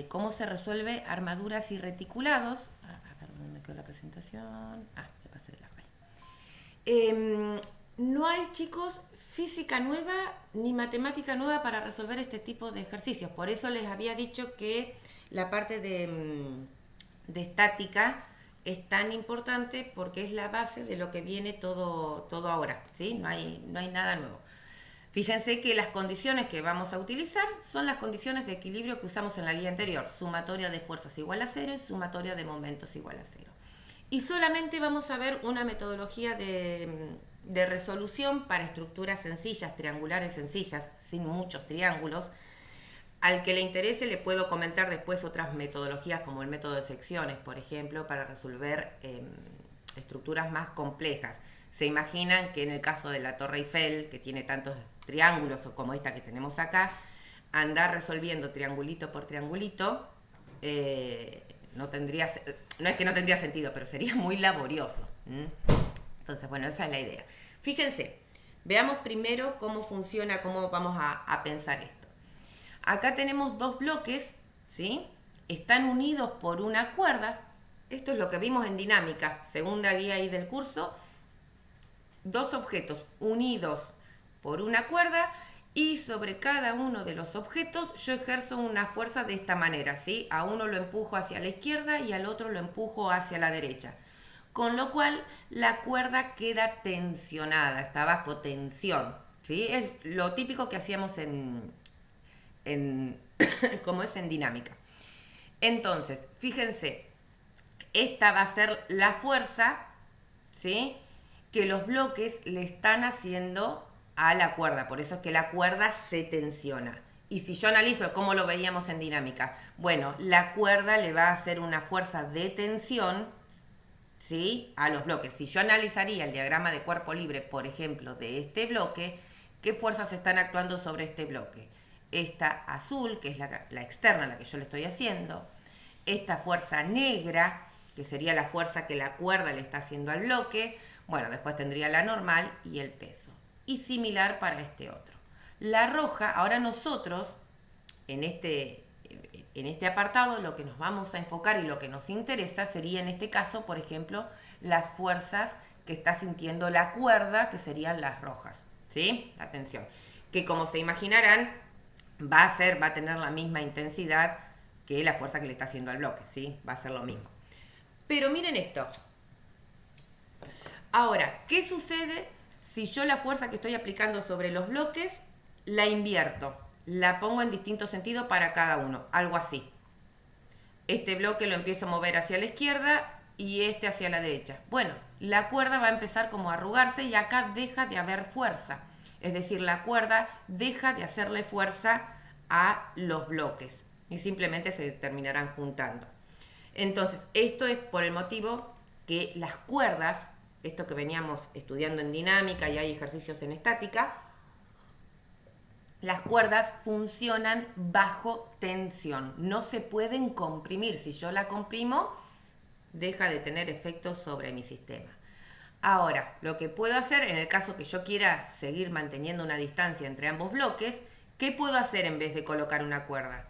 cómo se resuelve armaduras y reticulados. A ver, ¿dónde me quedó la presentación? Me pasé de la raya. No hay, chicos, física nueva ni matemática nueva para resolver este tipo de ejercicios. Por eso les había dicho que la parte de estática es tan importante porque es la base de lo que viene todo ahora, ¿sí? No hay nada nuevo. Fíjense que las condiciones que vamos a utilizar son las condiciones de equilibrio que usamos en la guía anterior. Sumatoria de fuerzas igual a 0 y sumatoria de momentos igual a 0. Y solamente vamos a ver una metodología de resolución para estructuras sencillas, triangulares sencillas, sin muchos triángulos. Al que le interese le puedo comentar después otras metodologías como el método de secciones, por ejemplo, para resolver estructuras más complejas. Se imaginan que en el caso de la Torre Eiffel, que tiene tantos triángulos como esta que tenemos acá, andar resolviendo triangulito por triangulito no es que no tendría sentido, pero sería muy laborioso. Entonces, bueno, esa es la idea. Fíjense, veamos primero cómo funciona, cómo vamos a pensar esto. Acá tenemos dos bloques, ¿sí? Están unidos por una cuerda. Esto es lo que vimos en dinámica, segunda guía ahí del curso. Dos objetos unidos por una cuerda y sobre cada uno de los objetos yo ejerzo una fuerza de esta manera, ¿sí? A uno lo empujo hacia la izquierda y al otro lo empujo hacia la derecha. Con lo cual la cuerda queda tensionada, está bajo tensión, ¿sí? Es lo típico que hacíamos como es en dinámica. Entonces, fíjense, esta va a ser la fuerza, ¿sí?, que los bloques le están haciendo a la cuerda. Por eso es que la cuerda se tensiona. Y si yo analizo cómo lo veíamos en dinámica, bueno, la cuerda le va a hacer una fuerza de tensión, ¿sí?, a los bloques. Si yo analizaría el diagrama de cuerpo libre, por ejemplo, de este bloque, ¿qué fuerzas están actuando sobre este bloque? Esta azul, que es la externa, la que yo le estoy haciendo. Esta fuerza negra, que sería la fuerza que la cuerda le está haciendo al bloque. Bueno, después tendría la normal y el peso. Y similar para este otro. La roja, ahora nosotros, en este apartado, lo que nos vamos a enfocar y lo que nos interesa sería en este caso, por ejemplo, las fuerzas que está sintiendo la cuerda, que serían las rojas, ¿sí? La tensión. Que como se imaginarán, va a tener la misma intensidad que la fuerza que le está haciendo al bloque, ¿sí? Va a ser lo mismo. Pero miren esto. Ahora, ¿qué sucede si yo la fuerza que estoy aplicando sobre los bloques la invierto? La pongo en distintos sentidos para cada uno, algo así. Este bloque lo empiezo a mover hacia la izquierda y este hacia la derecha. Bueno, la cuerda va a empezar como a arrugarse y acá deja de haber fuerza. Es decir, la cuerda deja de hacerle fuerza a los bloques y simplemente se terminarán juntando. Entonces, esto es por el motivo que las cuerdas, esto que veníamos estudiando en dinámica y hay ejercicios en estática, las cuerdas funcionan bajo tensión, no se pueden comprimir. Si yo la comprimo, deja de tener efectos sobre mi sistema. Ahora, lo que puedo hacer, en el caso que yo quiera seguir manteniendo una distancia entre ambos bloques, ¿qué puedo hacer en vez de colocar una cuerda?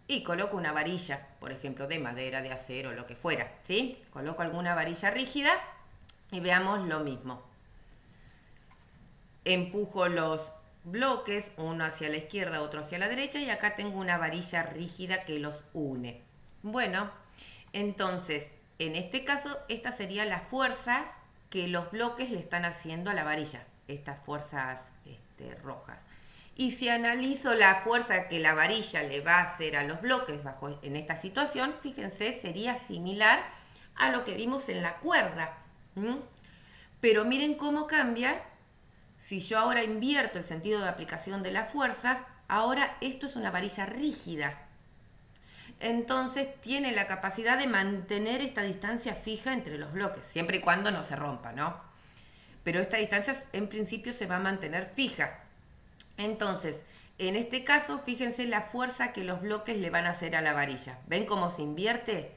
Y coloco una varilla, por ejemplo, de madera, de acero, lo que fuera, ¿sí? Coloco alguna varilla rígida y veamos lo mismo. Empujo los bloques, uno hacia la izquierda, otro hacia la derecha, y acá tengo una varilla rígida que los une. Bueno, entonces, en este caso, esta sería la fuerza que los bloques le están haciendo a la varilla, estas fuerzas rojas. Y si analizo la fuerza que la varilla le va a hacer a los bloques en esta situación, fíjense, sería similar a lo que vimos en la cuerda. Pero miren cómo cambia. Si yo ahora invierto el sentido de aplicación de las fuerzas, ahora esto es una varilla rígida. Entonces tiene la capacidad de mantener esta distancia fija entre los bloques, siempre y cuando no se rompa, ¿no? Pero esta distancia en principio se va a mantener fija. Entonces, en este caso, fíjense la fuerza que los bloques le van a hacer a la varilla. ¿Ven cómo se invierte?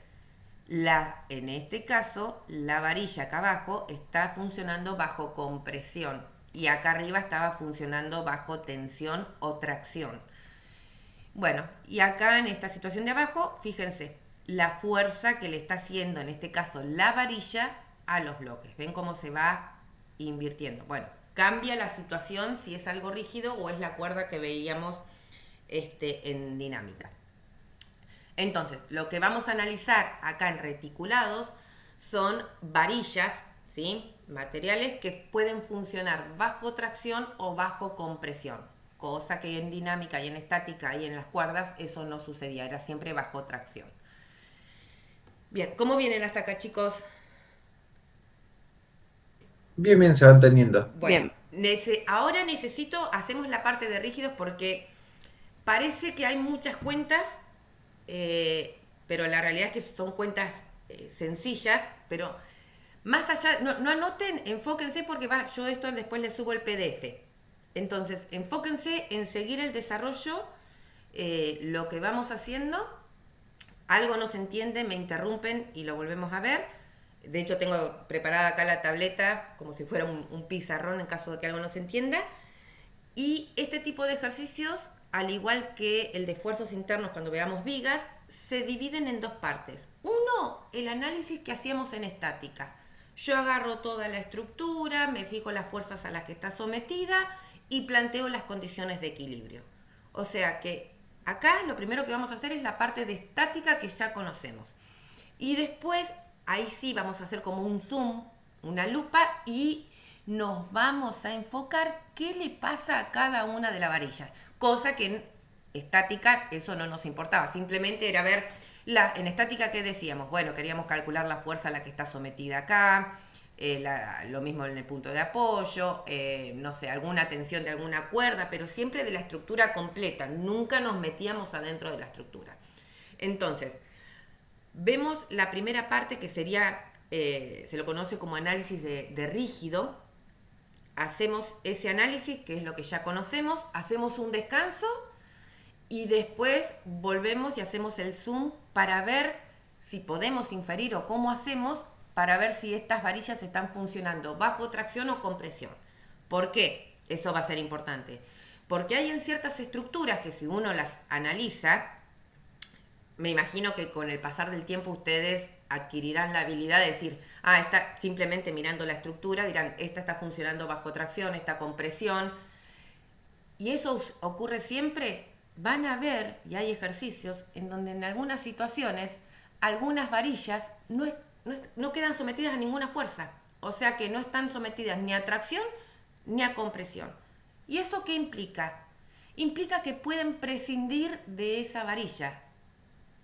En este caso, la varilla acá abajo está funcionando bajo compresión y acá arriba estaba funcionando bajo tensión o tracción. Bueno, y acá en esta situación de abajo, fíjense, la fuerza que le está haciendo, en este caso, la varilla a los bloques. ¿Ven cómo se va invirtiendo? Bueno, cambia la situación si es algo rígido o es la cuerda que veíamos en dinámica. Entonces, lo que vamos a analizar acá en reticulados son varillas, ¿sí? Materiales que pueden funcionar bajo tracción o bajo compresión, cosa que en dinámica y en estática y en las cuerdas eso no sucedía, era siempre bajo tracción. Bien, ¿cómo vienen hasta acá, chicos? Bien, bien, se va entendiendo. Bueno, ahora hacemos la parte de rígidos porque parece que hay muchas cuentas, pero la realidad es que son cuentas sencillas, pero más allá, no anoten, enfóquense porque yo esto después les subo el PDF. Entonces, enfóquense en seguir el desarrollo, lo que vamos haciendo. Algo no se entiende, me interrumpen y lo volvemos a ver. De hecho, tengo preparada acá la tableta como si fuera un pizarrón en caso de que algo no se entienda. Y este tipo de ejercicios, al igual que el de esfuerzos internos cuando veamos vigas, se dividen en dos partes. Uno, el análisis que hacíamos en estática. Yo agarro toda la estructura, me fijo las fuerzas a las que está sometida y planteo las condiciones de equilibrio. O sea que acá lo primero que vamos a hacer es la parte de estática que ya conocemos. Y después, ahí sí vamos a hacer como un zoom, una lupa, y nos vamos a enfocar qué le pasa a cada una de las varillas. Cosa que en estática eso no nos importaba, simplemente era ver en estática qué decíamos. Bueno, queríamos calcular la fuerza a la que está sometida acá, lo mismo en el punto de apoyo, no sé, alguna tensión de alguna cuerda, pero siempre de la estructura completa, nunca nos metíamos adentro de la estructura. Entonces, vemos la primera parte que sería, se lo conoce como análisis de rígido. Hacemos ese análisis, que es lo que ya conocemos, hacemos un descanso y después volvemos y hacemos el zoom para ver si podemos inferir o cómo hacemos para ver si estas varillas están funcionando bajo tracción o compresión. ¿Por qué? Eso va a ser importante. Porque hay en ciertas estructuras que si uno las analiza, me imagino que con el pasar del tiempo ustedes adquirirán la habilidad de decir, está simplemente mirando la estructura, dirán, esta está funcionando bajo tracción, esta compresión. Y eso ocurre siempre. Van a ver, y hay ejercicios en donde en algunas situaciones, algunas varillas no quedan sometidas a ninguna fuerza. O sea que no están sometidas ni a tracción ni a compresión. ¿Y eso qué implica? Implica que pueden prescindir de esa varilla.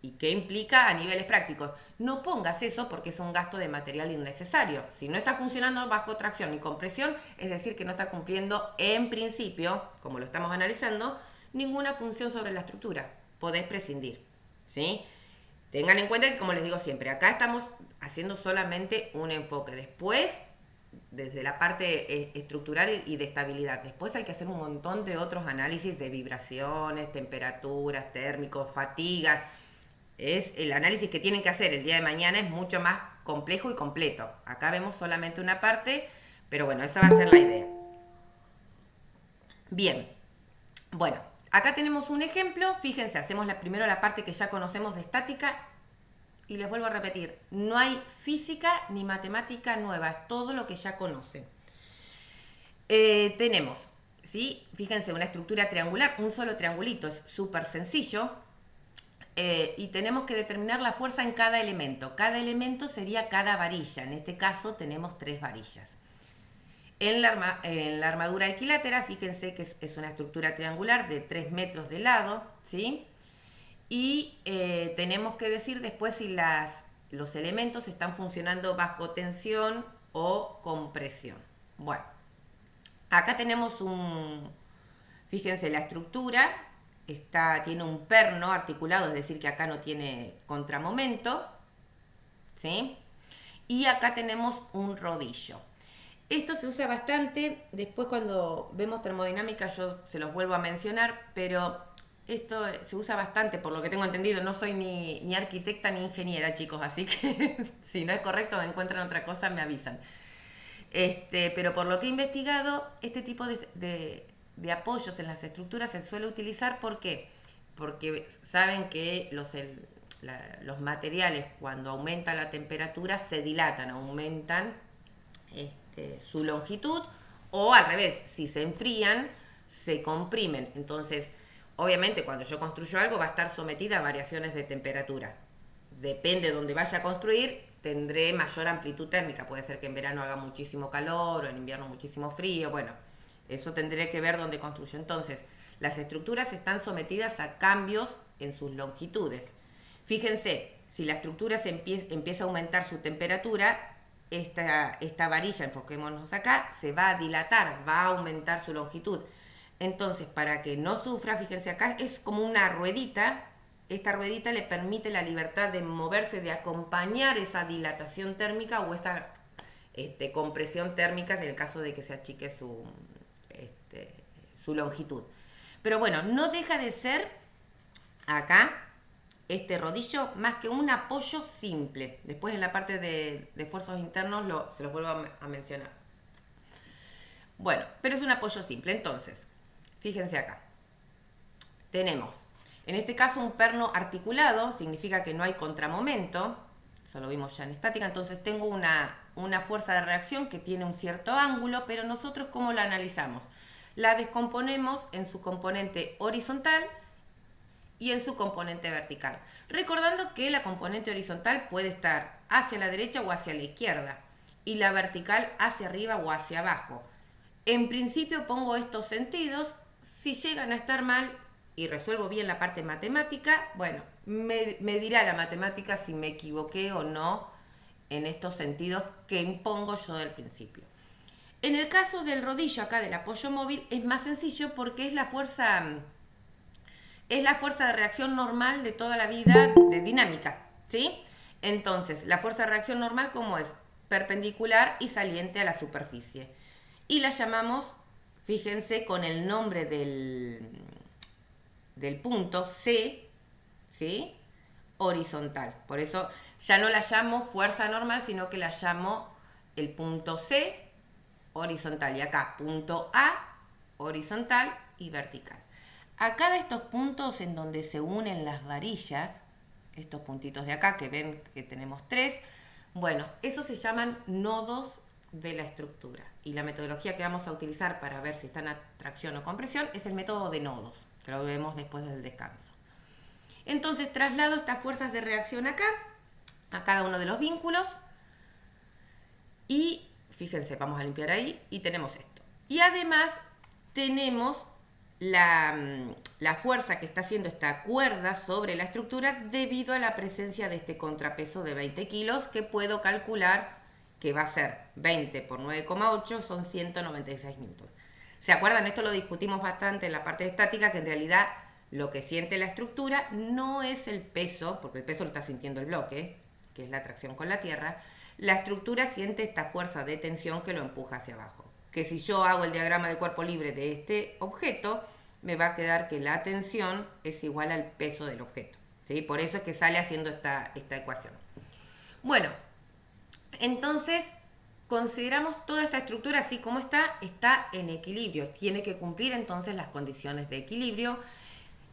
¿Y qué implica a niveles prácticos? No pongas eso porque es un gasto de material innecesario. Si no está funcionando bajo tracción y compresión, es decir, que no está cumpliendo en principio, como lo estamos analizando, ninguna función sobre la estructura. Podés prescindir, ¿sí? Tengan en cuenta que, como les digo siempre, acá estamos haciendo solamente un enfoque. Después, desde la parte estructural y de estabilidad, después hay que hacer un montón de otros análisis de vibraciones, temperaturas, térmicos, fatigas. Es el análisis que tienen que hacer el día de mañana, es mucho más complejo y completo. Acá vemos solamente una parte, pero bueno, esa va a ser la idea. Bien, bueno, acá tenemos un ejemplo. Fíjense, hacemos primero la parte que ya conocemos de estática. Y les vuelvo a repetir, no hay física ni matemática nueva, es todo lo que ya conocen. Tenemos, ¿sí? Fíjense, una estructura triangular, un solo triangulito, es súper sencillo. Y tenemos que determinar la fuerza en cada elemento. Cada elemento sería cada varilla. En este caso tenemos 3 varillas. En la armadura equilátera, fíjense que es una estructura triangular de 3 metros de lado, ¿sí? Y tenemos que decir después si los elementos están funcionando bajo tensión o compresión. Bueno, acá tenemos fíjense la estructura, tiene un perno articulado, es decir que acá no tiene contramomento, ¿sí? Y acá tenemos un rodillo. Esto se usa bastante, después cuando vemos termodinámica yo se los vuelvo a mencionar, pero esto se usa bastante, por lo que tengo entendido. No soy ni arquitecta ni ingeniera, chicos, así que si no es correcto o encuentran otra cosa, me avisan. Pero por lo que he investigado, este tipo de apoyos en las estructuras se suele utilizar porque porque saben que los materiales cuando aumenta la temperatura se dilatan, aumentan su longitud, o al revés, si se enfrían, se comprimen. Entonces, obviamente cuando yo construyo algo va a estar sometida a variaciones de temperatura. Depende de donde vaya a construir, tendré mayor amplitud térmica. Puede ser que en verano haga muchísimo calor o en invierno muchísimo frío. Bueno, eso tendré que ver dónde construyo. Entonces, las estructuras están sometidas a cambios en sus longitudes. Fíjense, si la estructura empieza a aumentar su temperatura, esta varilla, enfoquémonos acá, se va a dilatar, va a aumentar su longitud. Entonces, para que no sufra, fíjense acá, es como una ruedita. Esta ruedita le permite la libertad de moverse, de acompañar esa dilatación térmica o esa compresión térmica en el caso de que se achique su longitud. Pero bueno, no deja de ser acá este rodillo más que un apoyo simple. Después en la parte de esfuerzos internos se los vuelvo a mencionar. Bueno, pero es un apoyo simple. Entonces, fíjense acá. Tenemos, en este caso, un perno articulado. Significa que no hay contramomento. Eso lo vimos ya en estática. Entonces tengo una fuerza de reacción que tiene un cierto ángulo, pero nosotros ¿cómo la analizamos? La descomponemos en su componente horizontal y en su componente vertical. Recordando que la componente horizontal puede estar hacia la derecha o hacia la izquierda y la vertical hacia arriba o hacia abajo. En principio pongo estos sentidos. Si llegan a estar mal y resuelvo bien la parte matemática, bueno, me dirá la matemática si me equivoqué o no en estos sentidos que impongo yo del principio. En el caso del rodillo acá del apoyo móvil es más sencillo porque es la fuerza de reacción normal de toda la vida de dinámica, ¿sí? Entonces, la fuerza de reacción normal, ¿cómo es? Perpendicular y saliente a la superficie. Y la llamamos, fíjense, con el nombre del punto C, ¿sí? Horizontal. Por eso ya no la llamo fuerza normal, sino que la llamo el punto C, horizontal. Y acá, punto A, horizontal y vertical. Acá de estos puntos en donde se unen las varillas, estos puntitos de acá que ven que tenemos 3, bueno, esos se llaman nodos de la estructura. Y la metodología que vamos a utilizar para ver si están a tracción o compresión es el método de nodos, que lo vemos después del descanso. Entonces traslado estas fuerzas de reacción acá, a cada uno de los vínculos, y fíjense, vamos a limpiar ahí, y tenemos esto. Y además tenemos la fuerza que está haciendo esta cuerda sobre la estructura debido a la presencia de este contrapeso de 20 kilos que puedo calcular que va a ser 20 por 9,8, son 196 newtons. ¿Se acuerdan? Esto lo discutimos bastante en la parte de estática, que en realidad lo que siente la estructura no es el peso, porque el peso lo está sintiendo el bloque, que es la tracción con la tierra. La estructura siente esta fuerza de tensión que lo empuja hacia abajo. Que si yo hago el diagrama de cuerpo libre de este objeto, me va a quedar que la tensión es igual al peso del objeto, ¿sí? Por eso es que sale haciendo esta ecuación. Bueno, entonces consideramos toda esta estructura así como está en equilibrio. Tiene que cumplir entonces las condiciones de equilibrio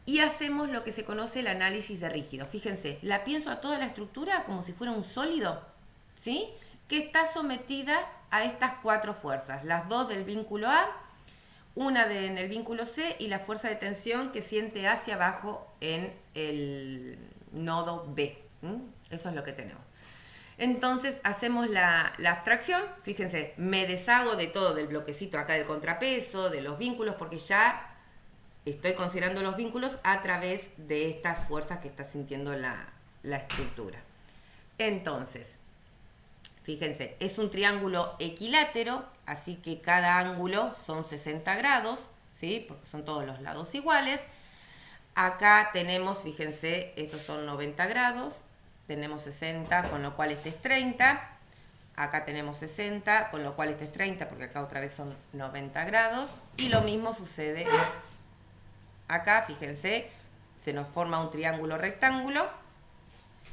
y hacemos lo que se conoce el análisis de rígido. Fíjense, la pienso a toda la estructura como si fuera un sólido, ¿sí? Que está sometida a estas 4 fuerzas, las 2 del vínculo A, una en el vínculo C y la fuerza de tensión que siente hacia abajo en el nodo B. Eso es lo que tenemos. Entonces hacemos la abstracción. Fíjense, me deshago de todo, del bloquecito acá del contrapeso, de los vínculos, porque ya estoy considerando los vínculos a través de estas fuerzas que está sintiendo la estructura. Entonces, fíjense, es un triángulo equilátero, así que cada ángulo son 60 grados, ¿sí? Porque son todos los lados iguales. Acá tenemos, fíjense, estos son 90 grados, tenemos 60, con lo cual este es 30. Acá tenemos 60, con lo cual este es 30, porque acá otra vez son 90 grados. Y lo mismo sucede acá, fíjense, se nos forma un triángulo rectángulo,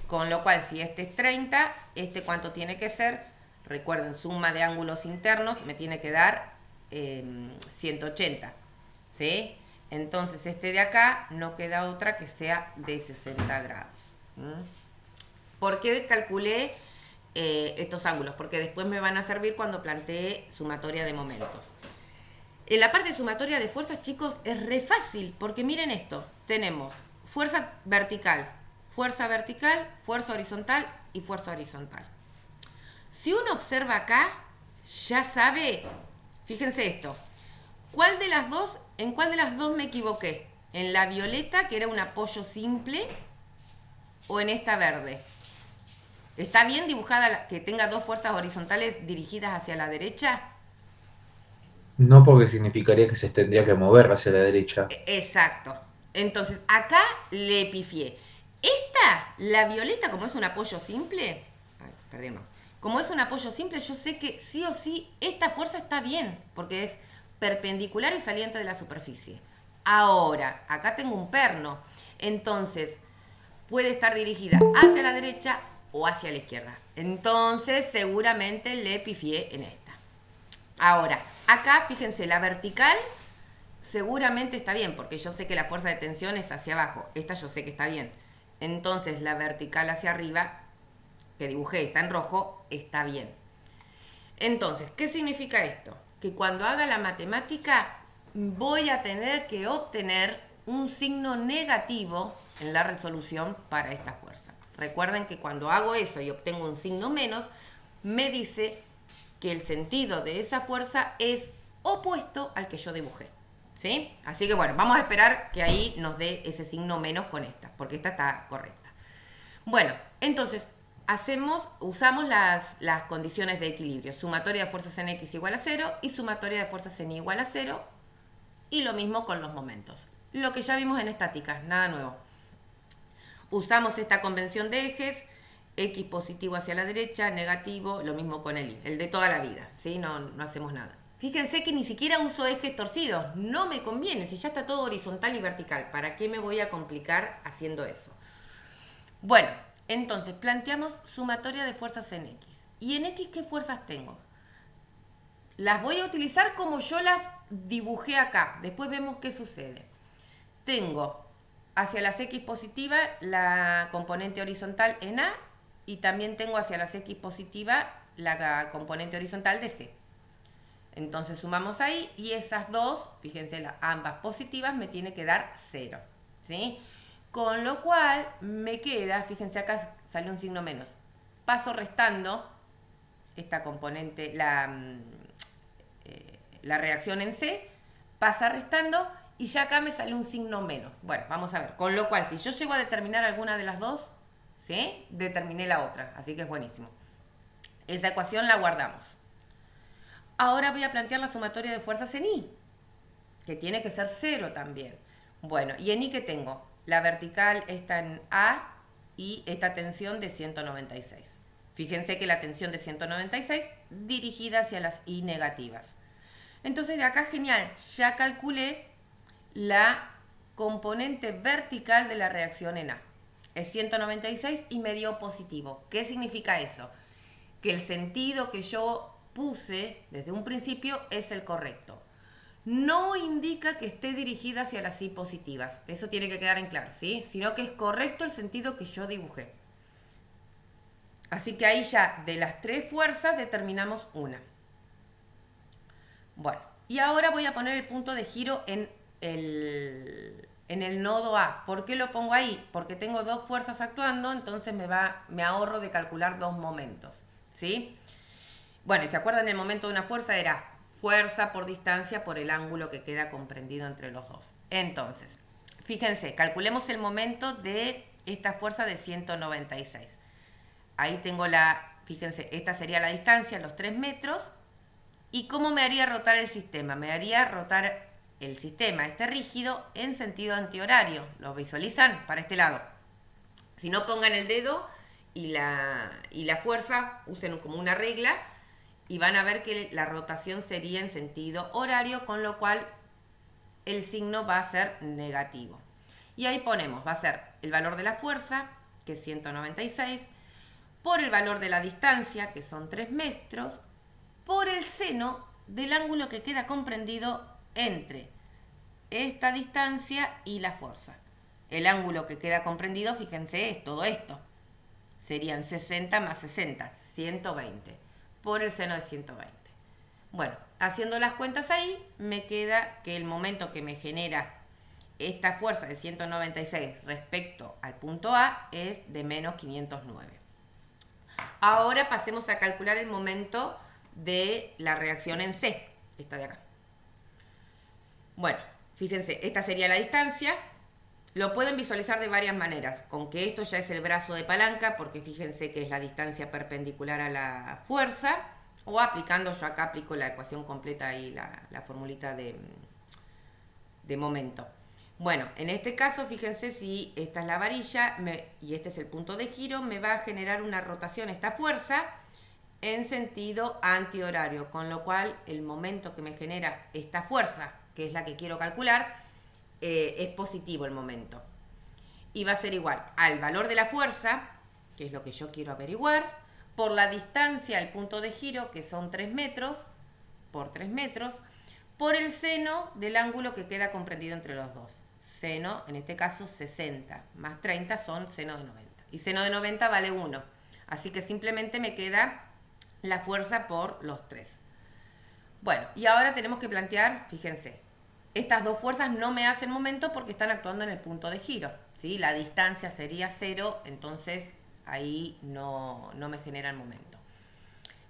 con lo cual si este es 30, este cuánto tiene que ser, recuerden, suma de ángulos internos, me tiene que dar 180, ¿sí? Entonces este de acá no queda otra que sea de 60 grados. ¿Por qué calculé estos ángulos? Porque después me van a servir cuando plantee sumatoria de momentos. En la parte sumatoria de fuerzas, chicos, es re fácil, porque miren esto. Tenemos fuerza vertical, fuerza horizontal y fuerza horizontal. Si uno observa acá, ya sabe, fíjense esto, ¿en cuál de las dos me equivoqué? ¿En la violeta, que era un apoyo simple, o en esta verde? ¿Está bien dibujada que tenga dos fuerzas horizontales dirigidas hacia la derecha? No, porque significaría que se tendría que mover hacia la derecha. Exacto. Entonces, acá le pifié. Esta, la violeta, como es un apoyo simple, ay, perdimos. Como es un apoyo simple, yo sé que sí o sí esta fuerza está bien, porque es perpendicular y saliente de la superficie. Ahora, acá tengo un perno, entonces puede estar dirigida hacia la derecha o hacia la izquierda. Entonces, seguramente le pifié en esta. Ahora, acá, fíjense, la vertical seguramente está bien, porque yo sé que la fuerza de tensión es hacia abajo. Esta yo sé que está bien. Entonces, la vertical hacia arriba, que dibujé, está en rojo, está bien. Entonces, ¿qué significa esto? Que cuando haga la matemática voy a tener que obtener un signo negativo en la resolución para esta fuerza. Recuerden que cuando hago eso y obtengo un signo menos, me dice que el sentido de esa fuerza es opuesto al que yo dibujé. ¿Sí? Así que bueno, vamos a esperar que ahí nos dé ese signo menos con esta, porque esta está correcta. Bueno, entonces usamos las condiciones de equilibrio. Sumatoria de fuerzas en X igual a 0 y sumatoria de fuerzas en Y igual a 0. Y lo mismo con los momentos. Lo que ya vimos en estática, nada nuevo. Usamos esta convención de ejes, X positivo hacia la derecha, negativo, lo mismo con el Y, el de toda la vida, ¿sí? No hacemos nada. Fíjense que ni siquiera uso ejes torcidos, no me conviene, si ya está todo horizontal y vertical, ¿para qué me voy a complicar haciendo eso? Bueno, entonces planteamos sumatoria de fuerzas en X. ¿Y en X qué fuerzas tengo? Las voy a utilizar como yo las dibujé acá, después vemos qué sucede. Tengo hacia las X positivas la componente horizontal en A y también tengo hacia las X positivas la componente horizontal de C. Entonces sumamos ahí y esas dos, fíjense, ambas positivas me tiene que dar 0, ¿sí? Con lo cual me queda, fíjense acá sale un signo menos, paso restando esta componente, la reacción en C, pasa restando y ya acá me sale un signo menos. Bueno, vamos a ver, con lo cual si yo llego a determinar alguna de las dos, ¿sí? Determiné la otra, así que es buenísimo. Esa ecuación la guardamos. Ahora voy a plantear la sumatoria de fuerzas en Y, que tiene que ser 0 también. Bueno, ¿y en Y qué tengo? La vertical está en A y esta tensión de 196. Fíjense que la tensión de 196 dirigida hacia las Y negativas. Entonces de acá, genial, ya calculé la componente vertical de la reacción en A. Es 196 y me dio positivo. ¿Qué significa eso? Que el sentido que yo puse desde un principio es el correcto. No indica que esté dirigida hacia las Y positivas. Eso tiene que quedar en claro, ¿sí? Sino que es correcto el sentido que yo dibujé. Así que ahí ya de las tres fuerzas determinamos una. Bueno, y ahora voy a poner el punto de giro en el nodo A. ¿Por qué lo pongo ahí? Porque tengo dos fuerzas actuando, entonces me ahorro de calcular dos momentos, ¿sí? Bueno, ¿se acuerdan? El momento de una fuerza era fuerza por distancia por el ángulo que queda comprendido entre los dos. Entonces, fíjense, calculemos el momento de esta fuerza de 196. Ahí tengo fíjense, esta sería la distancia, los 3 metros. ¿Y cómo me haría rotar el sistema? Me haría rotar el sistema, este rígido, en sentido antihorario. ¿Lo visualizan? Para este lado. Si no, pongan el dedo y la fuerza, usen como una regla, y van a ver que la rotación sería en sentido horario, con lo cual el signo va a ser negativo. Y ahí ponemos, va a ser el valor de la fuerza, que es 196, por el valor de la distancia, que son 3 metros, por el seno del ángulo que queda comprendido entre esta distancia y la fuerza. El ángulo que queda comprendido, fíjense, es todo esto. Serían 60 más 60, 120, por el seno de 120. Bueno, haciendo las cuentas ahí, me queda que el momento que me genera esta fuerza de 196 respecto al punto A es de menos 509. Ahora pasemos a calcular el momento de la reacción en C, esta de acá. Bueno, fíjense, esta sería la distancia. Lo pueden visualizar de varias maneras, con que esto ya es el brazo de palanca, porque fíjense que es la distancia perpendicular a la fuerza, o aplicando, yo acá aplico la ecuación completa y la formulita de momento. Bueno, en este caso, fíjense, si esta es la varilla y este es el punto de giro, me va a generar una rotación esta fuerza en sentido antihorario, con lo cual el momento que me genera esta fuerza, que es la que quiero calcular, es positivo el momento. Y va a ser igual al valor de la fuerza, que es lo que yo quiero averiguar, por la distancia al punto de giro, que son 3 metros, por 3 metros, por el seno del ángulo que queda comprendido entre los dos. Seno, en este caso 60, más 30 son seno de 90. Y seno de 90 vale 1. Así que simplemente me queda la fuerza por los 3. Bueno, y ahora tenemos que plantear, fíjense, estas dos fuerzas no me hacen momento porque están actuando en el punto de giro, ¿sí? La distancia sería 0, entonces ahí no me genera el momento.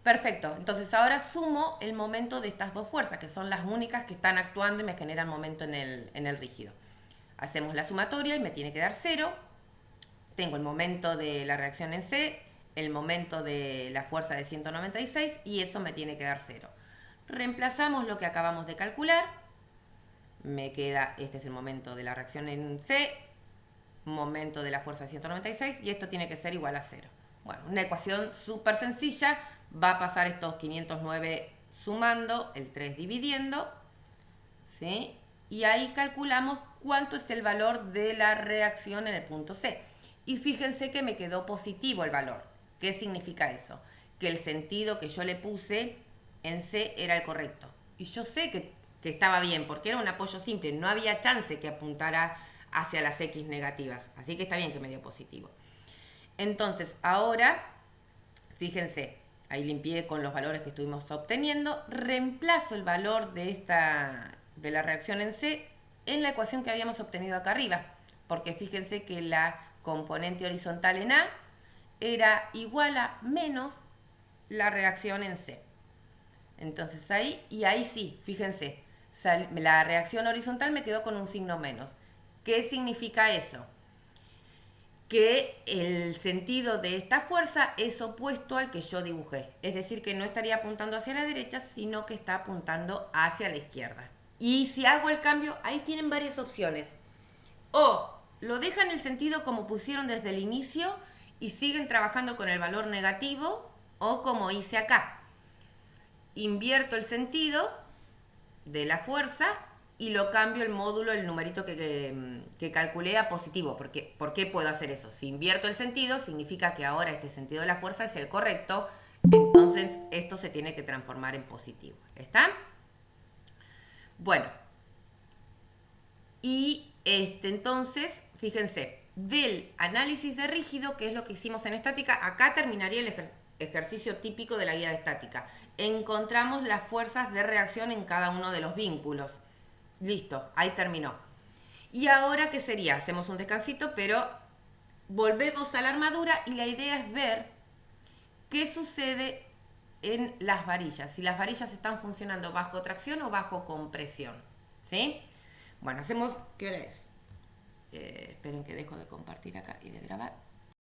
Perfecto, entonces ahora sumo el momento de estas dos fuerzas, que son las únicas que están actuando y me generan momento en el rígido. Hacemos la sumatoria y me tiene que dar 0. Tengo el momento de la reacción en C, el momento de la fuerza de 196 y eso me tiene que dar 0. Reemplazamos lo que acabamos de calcular. Me queda, este es el momento de la reacción en C, momento de la fuerza de 196 y esto tiene que ser igual a 0. Bueno, una ecuación súper sencilla. Va a pasar estos 509 sumando, el 3 dividiendo, ¿sí? Y ahí calculamos cuánto es el valor de la reacción en el punto C. Y fíjense que me quedó positivo el valor. ¿Qué significa eso? Que el sentido que yo le puse en C era el correcto. Y yo sé que estaba bien, porque era un apoyo simple. No había chance que apuntara hacia las X negativas. Así que está bien que me dio positivo. Entonces, ahora, fíjense, ahí limpié con los valores que estuvimos obteniendo. Reemplazo el valor de la reacción en C en la ecuación que habíamos obtenido acá arriba. Porque fíjense que la componente horizontal en A era igual a menos la reacción en C. Entonces ahí sí, fíjense, la reacción horizontal me quedó con un signo menos. ¿Qué significa eso? Que el sentido de esta fuerza es opuesto al que yo dibujé. Es decir, que no estaría apuntando hacia la derecha, sino que está apuntando hacia la izquierda. Y si hago el cambio, ahí tienen varias opciones. O lo dejan el sentido como pusieron desde el inicio y siguen trabajando con el valor negativo, o como hice acá. Invierto el sentido de la fuerza y lo cambio el módulo, el numerito que calculé a positivo. ¿Por qué puedo hacer eso? Si invierto el sentido, significa que ahora este sentido de la fuerza es el correcto, entonces esto se tiene que transformar en positivo. ¿Está? Bueno, y entonces, fíjense, del análisis de rígido, que es lo que hicimos en estática, acá terminaría el ejercicio típico de la guía de estática. Encontramos las fuerzas de reacción en cada uno de los vínculos. Listo, ahí terminó. Y ahora, ¿qué sería? Hacemos un descansito, pero volvemos a la armadura y la idea es ver qué sucede en las varillas. Si las varillas están funcionando bajo tracción o bajo compresión. ¿Sí? Bueno, hacemos... ¿Qué hora es? Esperen que dejo de compartir acá y de grabar.